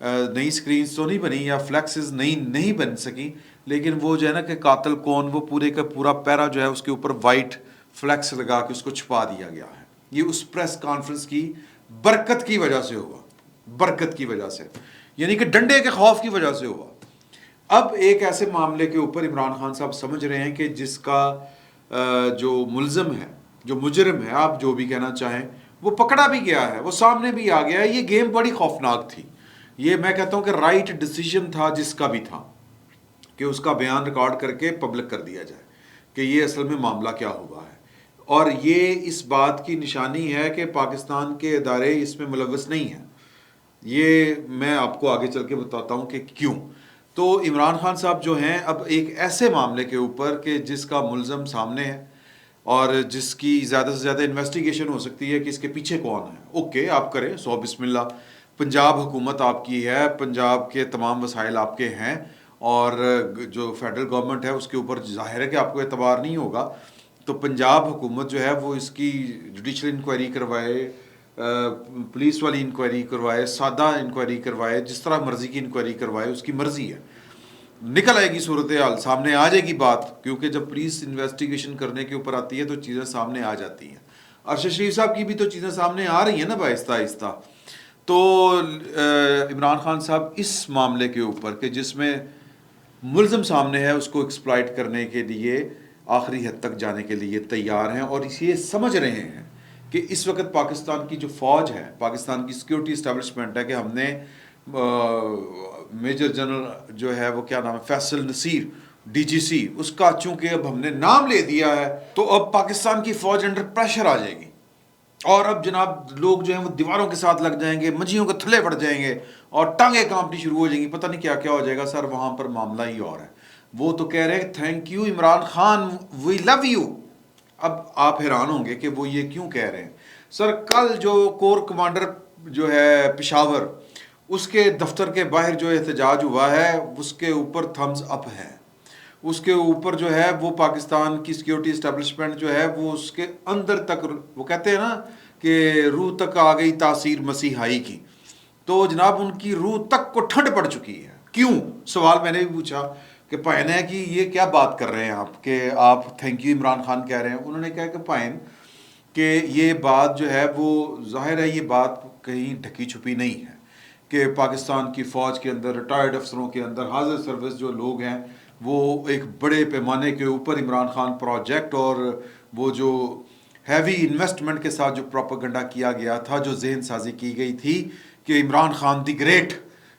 نئی سکرینز تو نہیں بنی یا فلیکسز نئی نہیں بن سکی، لیکن وہ جو ہے نا کہ قاتل کون، وہ پورے کا پورا پیرا جو ہے اس کے اوپر وائٹ فلیکس لگا کے اس کو چھپا دیا گیا ہے۔ یہ اس پریس کانفرنس کی برکت کی وجہ سے ہوا، برکت کی وجہ سے، یعنی کہ ڈنڈے کے خوف کی وجہ سے ہوا۔ اب ایک ایسے معاملے کے اوپر عمران خان صاحب سمجھ رہے ہیں کہ جس کا جو ملزم ہے، جو مجرم ہے، آپ جو بھی کہنا چاہیں، وہ پکڑا بھی گیا ہے، وہ سامنے بھی آ گیا ہے۔ یہ گیم بڑی خوفناک تھی، یہ میں کہتا ہوں کہ رائٹ ڈیسیجن تھا جس کا بھی تھا کہ اس کا بیان ریکارڈ کر کے پبلک کر دیا جائے کہ یہ اصل میں معاملہ کیا ہوا ہے، اور یہ اس بات کی نشانی ہے کہ پاکستان کے ادارے اس میں ملوث نہیں ہیں۔ یہ میں آپ کو آگے چل کے بتاتا ہوں کہ کیوں۔ تو عمران خان صاحب جو ہیں اب ایک ایسے معاملے کے اوپر کہ جس کا ملزم سامنے ہے اور جس کی زیادہ سے زیادہ انویسٹیگیشن ہو سکتی ہے کہ اس کے پیچھے کون ہے، اوکے آپ کریں، سو بسم اللہ، پنجاب حکومت آپ کی ہے، پنجاب کے تمام وسائل آپ کے ہیں، اور جو فیڈرل گورنمنٹ ہے اس کے اوپر ظاہر ہے کہ آپ کو اعتبار نہیں ہوگا، تو پنجاب حکومت جو ہے وہ اس کی جوڈیشل انکوائری کروائے، پولیس والی انکوائری کروائے، سادہ انکوائری کروائے، جس طرح مرضی کی انکوائری کروائے، اس کی مرضی ہے، نکل آئے گی صورتحال، سامنے آ جائے گی بات، کیونکہ جب پولیس انویسٹیگیشن کرنے کے اوپر آتی ہے تو چیزیں سامنے آ جاتی ہیں۔ ارشد شریف صاحب کی بھی تو چیزیں سامنے آ رہی ہیں نا آہستہ آہستہ۔ تو عمران خان صاحب اس معاملے کے اوپر کہ جس میں ملزم سامنے ہے اس کو ایکسپلائٹ کرنے کے لیے آخری حد تک جانے کے لیے تیار ہیں، اور یہ سمجھ رہے ہیں کہ اس وقت پاکستان کی جو فوج ہے، پاکستان کی سیکورٹی اسٹیبلشمنٹ ہے، کہ ہم نے میجر جنرل جو ہے وہ کیا نام ہے، فیصل نصیر ڈی جی سی، اس کا چونکہ اب ہم نے نام لے دیا ہے تو اب پاکستان کی فوج انڈر پریشر آ جائے گی، اور اب جناب لوگ جو ہیں وہ دیواروں کے ساتھ لگ جائیں گے، منجیوں کے تھلے پڑ جائیں گے اور ٹانگیں کانپنی شروع ہو جائیں گی، پتہ نہیں کیا کیا ہو جائے گا سر۔ وہاں پر معاملہ ہی اور ہے، وہ تو کہہ رہے ہیں thank you Imran Khan, we love you. اب آپ حیران ہوں گے کہ وہ یہ کیوں کہہ رہے ہیں سر۔ کل جو کور کمانڈر جو ہے پشاور، اس کے دفتر کے باہر جو احتجاج ہوا ہے اس کے اوپر تھمز اپ ہے، اس کے اوپر جو ہے وہ پاکستان کی سیکیورٹی اسٹیبلشمنٹ جو ہے وہ اس کے اندر تک، وہ کہتے ہیں نا کہ روح تک آ گئی تاثیر مسیحائی کی، تو جناب ان کی روح تک کو ٹھنڈ پڑ چکی ہے۔ کیوں؟ سوال میں نے بھی پوچھا کہ پائن ہے کہ یہ کیا بات کر رہے ہیں آپ کہ آپ تھینک یو عمران خان کہہ رہے ہیں؟ انہوں نے کہا کہ پائن کہ یہ بات جو ہے وہ ظاہر ہے، یہ بات کہیں ڈھکی چھپی نہیں ہے کہ پاکستان کی فوج کے اندر ریٹائرڈ افسروں کے اندر حاضر سروس جو لوگ ہیں وہ ایک بڑے پیمانے کے اوپر عمران خان پروجیکٹ اور وہ جو ہیوی انویسٹمنٹ کے ساتھ جو پروپیگنڈا کیا گیا تھا، جو ذہن سازی کی گئی تھی کہ Imran Khan the great,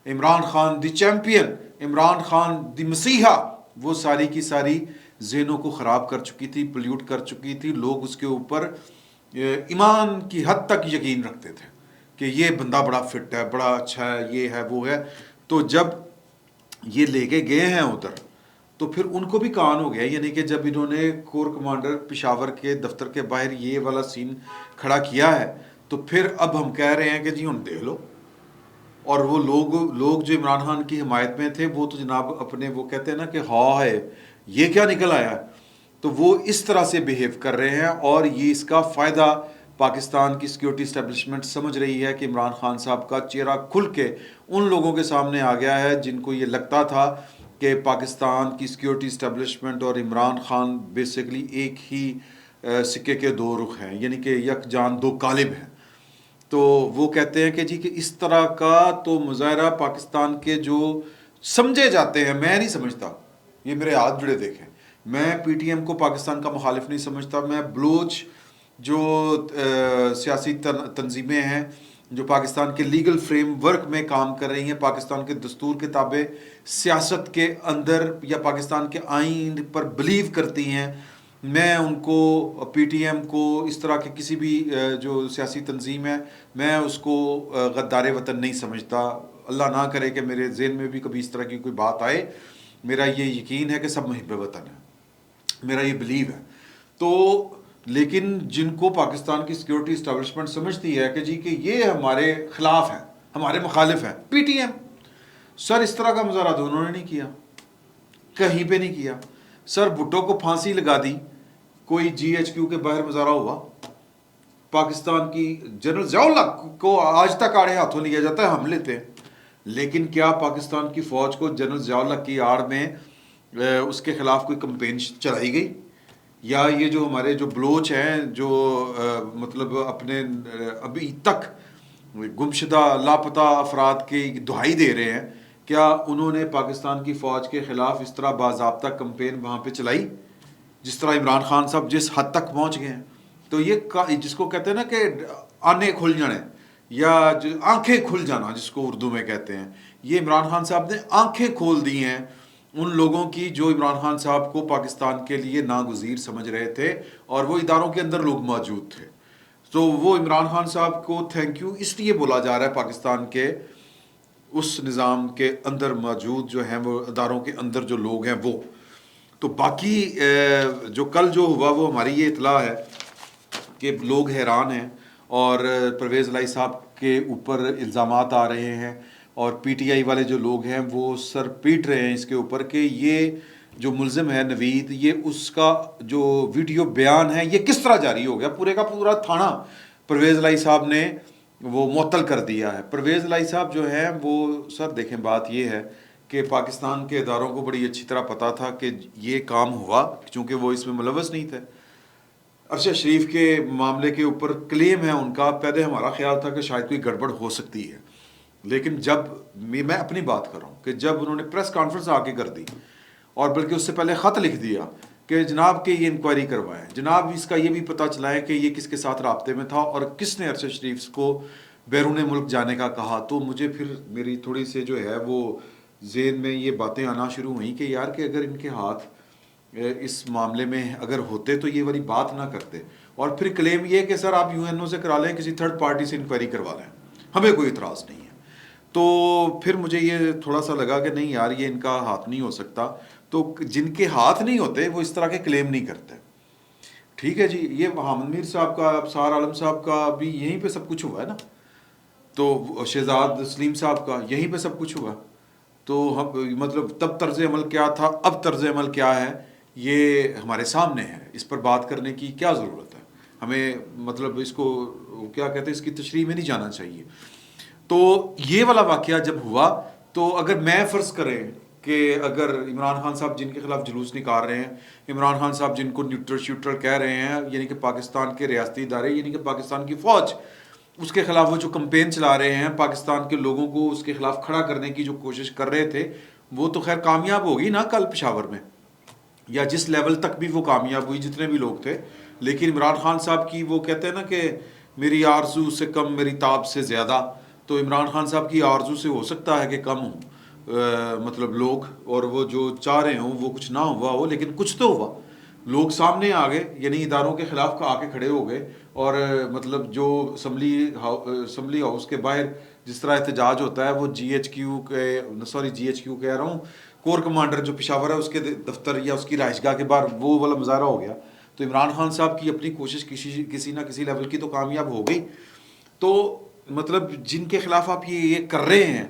Imran Khan the champion, Imran Khan the مسیحا، وہ ساری کی ساری ذہنوں کو خراب کر چکی تھی، پلیوٹ کر چکی تھی۔ لوگ اس کے اوپر ایمان کی حد تک یقین رکھتے تھے کہ یہ بندہ بڑا فٹ ہے، بڑا اچھا ہے، یہ ہے وہ ہے۔ تو جب یہ لے کے گئے ہیں ادھر تو پھر ان کو بھی کان ہو گیا، یعنی کہ جب انہوں نے کور کمانڈر پشاور کے دفتر کے باہر یہ والا سین کھڑا کیا ہے تو پھر اب ہم کہہ رہے ہیں کہ جی ہم دیکھ لو۔ اور وہ لوگ جو عمران خان کی حمایت میں تھے وہ تو جناب اپنے وہ کہتے ہیں نا کہ ہاں ہے یہ کیا نکل آیا ہے، تو وہ اس طرح سے بیہیو کر رہے ہیں، اور یہ اس کا فائدہ پاکستان کی سیکیورٹی اسٹیبلشمنٹ سمجھ رہی ہے کہ عمران خان صاحب کا چہرہ کھل کے ان لوگوں کے سامنے آ گیا ہے جن کو یہ لگتا تھا کہ پاکستان کی سیکیورٹی اسٹیبلشمنٹ اور عمران خان بیسیکلی ایک ہی سکے کے دو رخ ہیں، یعنی کہ یک جان دو قالب ہیں۔ تو وہ کہتے ہیں کہ جی کہ اس طرح کا تو مظاہرہ پاکستان کے جو سمجھے جاتے ہیں، میں نہیں سمجھتا، یہ میرے ہاتھ جڑے دیکھیں، میں پی ٹی ایم کو پاکستان کا مخالف نہیں سمجھتا، میں بلوچ جو سیاسی تنظیمیں ہیں جو پاکستان کے لیگل فریم ورک میں کام کر رہی ہیں، پاکستان کے دستور کے تابع سیاست کے اندر یا پاکستان کے آئین پر بلیو کرتی ہیں، میں ان کو پی ٹی ایم کو اس طرح کے کسی بھی جو سیاسی تنظیم ہے میں اس کو غدار وطن نہیں سمجھتا۔ اللہ نہ کرے کہ میرے ذہن میں بھی کبھی اس طرح کی کوئی بات آئے، میرا یہ یقین ہے کہ سب محب وطن ہے، میرا یہ بلیو ہے۔ تو لیکن جن کو پاکستان کی سیکیورٹی اسٹیبلشمنٹ سمجھتی ہے کہ جی کہ یہ ہمارے خلاف ہیں، ہمارے مخالف ہیں، پی ٹی ایم سر اس طرح کا مظاہرہ تو انہوں نے نہیں کیا، کہیں پہ نہیں کیا سر۔ بھٹو کو پھانسی لگا دی، کوئی جی ایچ کیو کے باہر مظاہرہ ہوا؟ پاکستان کی جنرل ضیاء الحق کو آج تک آڑے ہاتھوں لیا جاتا ہے، ہم لیتے ہیں۔ لیکن کیا پاکستان کی فوج کو جنرل ضیاء اللہ کی آڑ میں اس کے خلاف کوئی کمپین چلائی گئی؟ یا یہ جو ہمارے جو بلوچ ہیں جو مطلب اپنے ابھی تک گمشدہ لاپتہ افراد کی دہائی دے رہے ہیں، کیا انہوں نے پاکستان کی فوج کے خلاف اس طرح باضابطہ کمپین وہاں پہ چلائی جس طرح عمران خان صاحب جس حد تک پہنچ گئے ہیں؟ تو یہ جس کو کہتے ہیں نا کہ آنے کھل جانے یا آنکھیں کھل جانا جس کو اردو میں کہتے ہیں، یہ عمران خان صاحب نے آنکھیں کھول دی ہیں ان لوگوں کی جو عمران خان صاحب کو پاکستان کے لیے ناگزیر سمجھ رہے تھے، اور وہ اداروں کے اندر لوگ موجود تھے۔ تو وہ عمران خان صاحب کو تھینک یو اس لیے بولا جا رہا ہے پاکستان کے اس نظام کے اندر موجود جو ہیں وہ اداروں کے اندر جو لوگ ہیں وہ۔ تو باقی جو کل جو ہوا وہ ہماری یہ اطلاع ہے کہ لوگ حیران ہیں اور پرویز الہی صاحب کے اوپر الزامات آ رہے ہیں، اور پی ٹی آئی والے جو لوگ ہیں وہ سر پیٹ رہے ہیں اس کے اوپر کہ یہ جو ملزم ہے نوید، یہ اس کا جو ویڈیو بیان ہے یہ کس طرح جاری ہو گیا؟ پورے کا پورا تھانہ پرویز الہی صاحب نے وہ معطل کر دیا ہے۔ پرویز الہی صاحب جو ہیں وہ سر دیکھیں بات یہ ہے کہ پاکستان کے اداروں کو بڑی اچھی طرح پتا تھا کہ یہ کام ہوا، چونکہ وہ اس میں ملوث نہیں تھے۔ ارشد شریف کے معاملے کے اوپر کلیم ہے ان کا، پہلے ہمارا خیال تھا کہ شاید کوئی گڑبڑ ہو سکتی ہے، لیکن جب میں اپنی بات کر رہا ہوں کہ جب انہوں نے پریس کانفرنس آ کے کر دی اور بلکہ اس سے پہلے خط لکھ دیا کہ جناب کے یہ انکوائری کروائیں، جناب اس کا یہ بھی پتہ چلائیں کہ یہ کس کے ساتھ رابطے میں تھا اور کس نے ارشد شریف کو بیرون ملک جانے کا کہا، تو مجھے پھر میری تھوڑی سی جو ہے وہ ذہن میں یہ باتیں آنا شروع ہوئیں کہ یار کہ اگر ان کے ہاتھ اس معاملے میں اگر ہوتے تو یہ والی بات نہ کرتے، اور پھر کلیم یہ کہ سر آپ یو این او سے کرا لیں، کسی تھرڈ پارٹی سے انکوائری کروا لیں، ہمیں کوئی اعتراض نہیں ہے۔ تو پھر مجھے یہ تھوڑا سا لگا کہ نہیں یار یہ ان کا ہاتھ نہیں ہو سکتا، تو جن کے ہاتھ نہیں ہوتے وہ اس طرح کے کلیم نہیں کرتے۔ ٹھیک ہے جی، یہ حامد میر صاحب کا، ابصار عالم صاحب کا بھی یہیں پہ سب کچھ ہوا ہے نا، تو شہزاد سلیم صاحب کا یہیں پہ سب کچھ ہوا، تو مطلب تب طرز عمل کیا تھا، اب طرز عمل کیا ہے، یہ ہمارے سامنے ہے، اس پر بات کرنے کی کیا ضرورت ہے؟ ہمیں مطلب اس کو کیا کہتے ہیں، اس کی تشریح میں نہیں جانا چاہیے۔ تو یہ والا واقعہ جب ہوا تو اگر میں فرض کریں کہ اگر عمران خان صاحب جن کے خلاف جلوس نکال رہے ہیں، عمران خان صاحب جن کو نیوٹرل شوٹر کہہ رہے ہیں، یعنی کہ پاکستان کے ریاستی ادارے، یعنی کہ پاکستان کی فوج، اس کے خلاف وہ جو کمپین چلا رہے ہیں، پاکستان کے لوگوں کو اس کے خلاف کھڑا کرنے کی جو کوشش کر رہے تھے، وہ تو خیر کامیاب ہوگی نا کل پشاور میں، یا جس لیول تک بھی وہ کامیاب ہوئی، جتنے بھی لوگ تھے۔ لیکن عمران خان صاحب کی وہ کہتے ہیں نا کہ میری آرزو سے کم میری تاب سے زیادہ، تو عمران خان صاحب کی آرزو سے ہو سکتا ہے کہ کم ہوں مطلب لوگ، اور وہ جو چاہ رہے ہوں وہ کچھ نہ ہوا ہو، لیکن کچھ تو ہوا، لوگ سامنے آ گئے، یعنی اداروں کے خلاف آ کے کھڑے ہو گئے، اور مطلب جو اسمبلی ہاؤس کے باہر جس طرح احتجاج ہوتا ہے، وہ جی ایچ کیو کہہ رہا ہوں، کور کمانڈر جو پشاور ہے اس کے دفتر یا اس کی رہائش گاہ کے باہر وہ والا مظاہرہ ہو گیا۔ تو عمران خان صاحب کی اپنی کوشش کسی نہ کسی لیول کی تو کامیاب ہو گئی۔ تو مطلب جن کے خلاف آپ یہ کر رہے ہیں،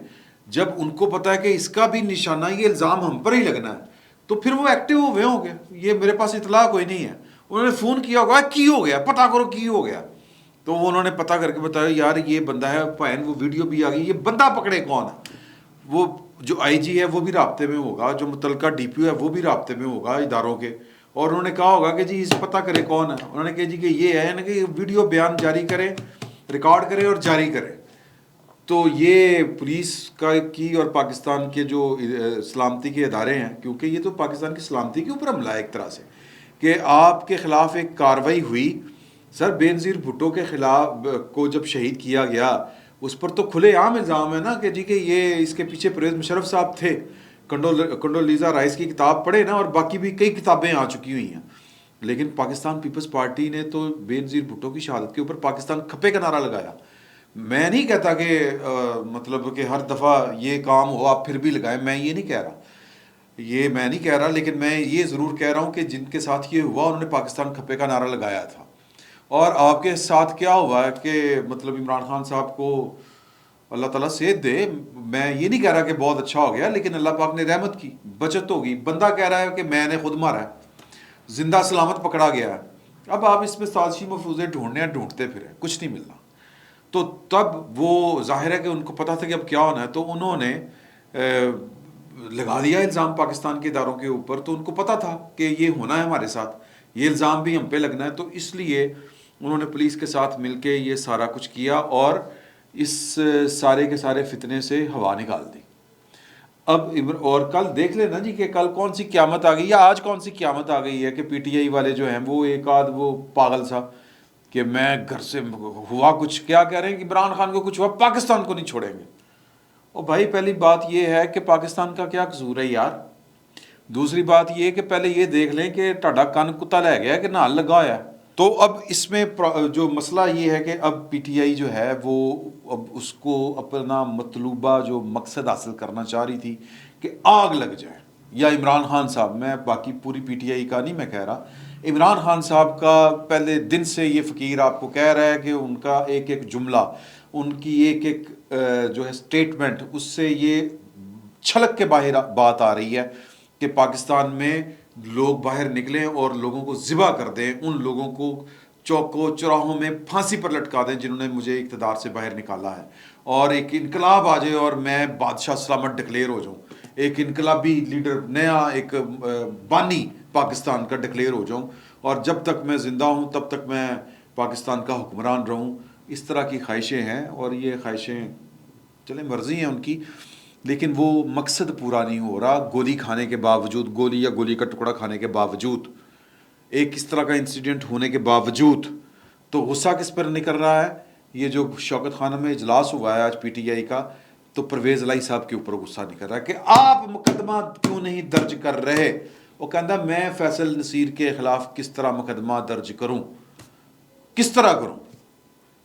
جب ان کو پتہ ہے کہ اس کا بھی نشانہ یہ الزام ہم پر ہی لگنا ہے، تو پھر وہ ایکٹیو ہوئے ہوں گے۔ یہ میرے پاس اطلاع کوئی نہیں ہے، انہوں نے فون کیا ہوگا کی ہو گیا، پتہ کرو کی ہو گیا، تو وہ انہوں نے پتہ کر کے بتایا یار یہ بندہ ہے پہن، وہ ویڈیو بھی آ گئی، یہ بندہ پکڑے کون ہے۔ وہ جو آئی جی ہے وہ بھی رابطے میں ہوگا، جو متعلقہ ڈی پی او ہے وہ بھی رابطے میں ہوگا اداروں کے، اور انہوں نے کہا ہوگا کہ جی اس پتہ کرے کون ہے، انہوں نے کہا جی کہ یہ ہے نا کہ ویڈیو بیان جاری کریں، ریکارڈ کریں اور جاری کریں۔ تو یہ پولیس کی اور پاکستان کے جو سلامتی کے ادارے ہیں، کیونکہ یہ تو پاکستان کی سلامتی کے اوپر حملہ ہے ایک طرح سے، کہ آپ کے خلاف ایک کارروائی ہوئی۔ سر بے نظیر بھٹو کے خلاف کو جب شہید کیا گیا، اس پر تو کھلے عام الزام ہے نا کہ جی کہ یہ اس کے پیچھے پرویز مشرف صاحب تھے۔ کنڈولیزا رائس کی کتاب پڑھے نا، اور باقی بھی کئی کتابیں آ چکی ہوئی ہیں، لیکن پاکستان پیپلز پارٹی نے تو بے نظیر بھٹو کی شہادت کے اوپر پاکستان کھپے کا نعرہ لگایا۔ میں نہیں کہتا کہ مطلب کہ ہر دفعہ یہ کام ہو آپ پھر بھی لگائیں، میں یہ نہیں کہہ رہا، میں نہیں کہہ رہا، لیکن میں یہ ضرور کہہ رہا ہوں کہ جن کے ساتھ یہ ہوا انہوں نے پاکستان کھپے کا نعرہ لگایا تھا۔ اور آپ کے ساتھ کیا ہوا ہے کہ مطلب عمران خان صاحب کو اللہ تعالیٰ صحت دے، میں یہ نہیں کہہ رہا کہ بہت اچھا ہو گیا، لیکن اللہ پاک نے رحمت کی، بچت ہوگی۔ بندہ کہہ رہا ہے کہ میں نے خود مارا ہے، زندہ سلامت پکڑا گیا ہے۔ اب آپ اس میں سازشی مفروضے ڈھونڈتے پھریں، کچھ نہیں ملنا۔ تو تب وہ ظاہر ہے کہ ان کو پتہ تھا کہ اب کیا ہونا ہے، تو انہوں نے لگا دیا الزام پاکستان کے اداروں کے اوپر. تو ان کو پتہ تھا کہ یہ ہونا ہے ہمارے ساتھ، یہ الزام بھی ہم پہ لگنا ہے، تو اس لیے انہوں نے پولیس کے ساتھ مل کے یہ سارا کچھ کیا اور اس سارے کے سارے فتنے سے ہوا نکال دی. اب اور کل دیکھ لینا جی کہ کل کون سی قیامت آ گئی، یا آج کون سی قیامت آ گئی ہے کہ پی ٹی آئی والے جو ہیں وہ ایک آدھ وہ پاگل سا کہ میں گھر سے ہوا کچھ، کیا کہہ رہے ہیں کہ عمران خان کو کچھ ہوا پاکستان کو نہیں چھوڑیں گے. اور بھائی پہلی بات یہ ہے کہ پاکستان کا کیا قصور ہے یار. دوسری بات یہ کہ پہلے یہ دیکھ لیں کہ ٹھاڈا کن کتا لے گیا کہ نال لگا ہوا ہے. تو اب اس میں جو مسئلہ یہ ہے کہ اب پی ٹی آئی جو ہے وہ اب اس کو اپنا مطلوبہ جو مقصد حاصل کرنا چاہ رہی تھی کہ آگ لگ جائے، یا عمران خان صاحب، میں باقی پوری پی ٹی آئی کا نہیں میں کہہ رہا، عمران خان صاحب کا پہلے دن سے یہ فقیر آپ کو کہہ رہا ہے کہ ان کا ایک ایک جملہ، ان کی ایک ایک جو ہے سٹیٹمنٹ، اس سے یہ چھلک کے باہر بات آ رہی ہے کہ پاکستان میں لوگ باہر نکلیں اور لوگوں کو ذبح کر دیں، ان لوگوں کو چوکوں چوراہوں میں پھانسی پر لٹکا دیں جنہوں نے مجھے اقتدار سے باہر نکالا ہے، اور ایک انقلاب آ جائے اور میں بادشاہ سلامت ڈکلیئر ہو جاؤں، ایک انقلابی لیڈر، نیا ایک بانی پاکستان کا ڈکلیئر ہو جاؤں، اور جب تک میں زندہ ہوں تب تک میں پاکستان کا حکمران رہوں. اس طرح کی خواہشیں ہیں، اور یہ خواہشیں چلیں مرضی ہیں ان کی، لیکن وہ مقصد پورا نہیں ہو رہا. گولی کھانے کے باوجود، گولی یا گولی کا ٹکڑا کھانے کے باوجود، ایک اس طرح کا انسیڈنٹ ہونے کے باوجود، تو غصہ کس پر نکل رہا ہے؟ یہ جو شوکت خانہ میں اجلاس ہوا ہے آج پی ٹی آئی کا، تو پرویز الہی صاحب کے اوپر غصہ نکل رہا ہے کہ آپ مقدمہ کیوں نہیں درج کر رہے. وہ کہتا میں فیصل نصیر کے خلاف کس طرح مقدمہ درج کروں، کس طرح کروں؟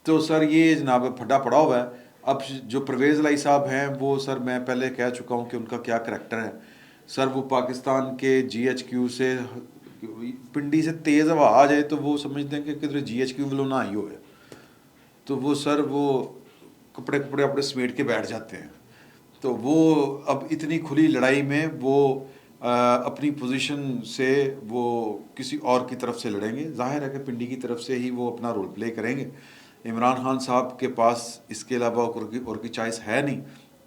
تو سر یہ جناب پھڈا پڑا ہوا ہے. اب جو پرویز الہی صاحب ہیں وہ سر میں پہلے کہہ چکا ہوں کہ ان کا کیا کریکٹر ہے. سر وہ پاکستان کے جی ایچ کیو سے پنڈی سے تیز ہوا آ جائے تو وہ سمجھتے ہیں کہ کدھر جی ایچ کیو والوں نہ آئی ہوئے، تو وہ سر وہ کپڑے اپنے سمیٹ کے بیٹھ جاتے ہیں. تو وہ اب اتنی کھلی لڑائی میں وہ اپنی پوزیشن سے وہ کسی اور کی طرف سے لڑیں گے. ظاہر ہے کہ پنڈی کی طرف سے ہی وہ اپنا رول پلے کریں گے. عمران خان صاحب کے پاس اس کے علاوہ اور کی چوائس ہے نہیں،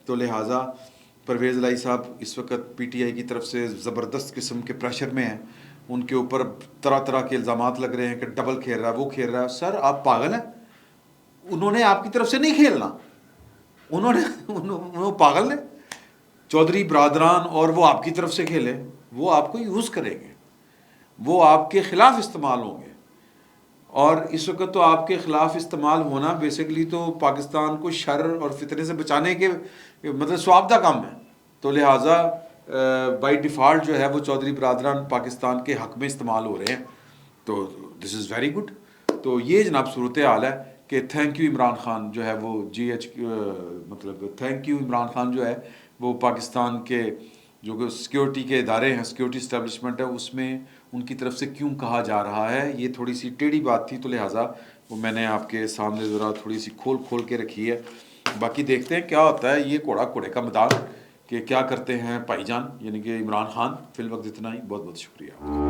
تو لہٰذا پرویز الہی صاحب اس وقت پی ٹی آئی کی طرف سے زبردست قسم کے پریشر میں ہیں. ان کے اوپر طرح طرح کے الزامات لگ رہے ہیں کہ ڈبل کھیل رہا ہے، وہ کھیل رہا ہے. سر آپ پاگل ہیں، انہوں نے آپ کی طرف سے نہیں کھیلنا، انہوں پاگل ہیں. چودھری برادران اور وہ آپ کی طرف سے کھیلیں، وہ آپ کو یوز کریں گے، وہ آپ کے خلاف استعمال ہوں گے. اور اس وقت تو آپ کے خلاف استعمال ہونا بیسیکلی تو پاکستان کو شر اور فتنے سے بچانے کے مطلب ثواب کا کام ہے. تو لہٰذا بائی ڈیفالٹ جو ہے وہ چودھری برادران پاکستان کے حق میں استعمال ہو رہے ہیں. تو دس از ویری گڈ. تو یہ جناب صورت حال ہے کہ تھینک یو عمران خان جو ہے وہ جی ایچ مطلب تھینک یو عمران خان جو ہے وہ پاکستان کے جو سیکیورٹی کے ادارے ہیں، سیکیورٹی اسٹیبلشمنٹ ہے، اس میں ان کی طرف سے کیوں کہا جا رہا ہے. یہ تھوڑی سی ٹیڑھی بات تھی، تو لہٰذا وہ میں نے آپ کے سامنے ذرا تھوڑی سی کھول کے رکھی ہے. باقی دیکھتے ہیں کیا ہوتا ہے. یہ کوڑے کا میدان کہ کیا کرتے ہیں بھائی جان، یعنی کہ عمران خان. فی الوقت اتنا ہی. بہت بہت شکریہ.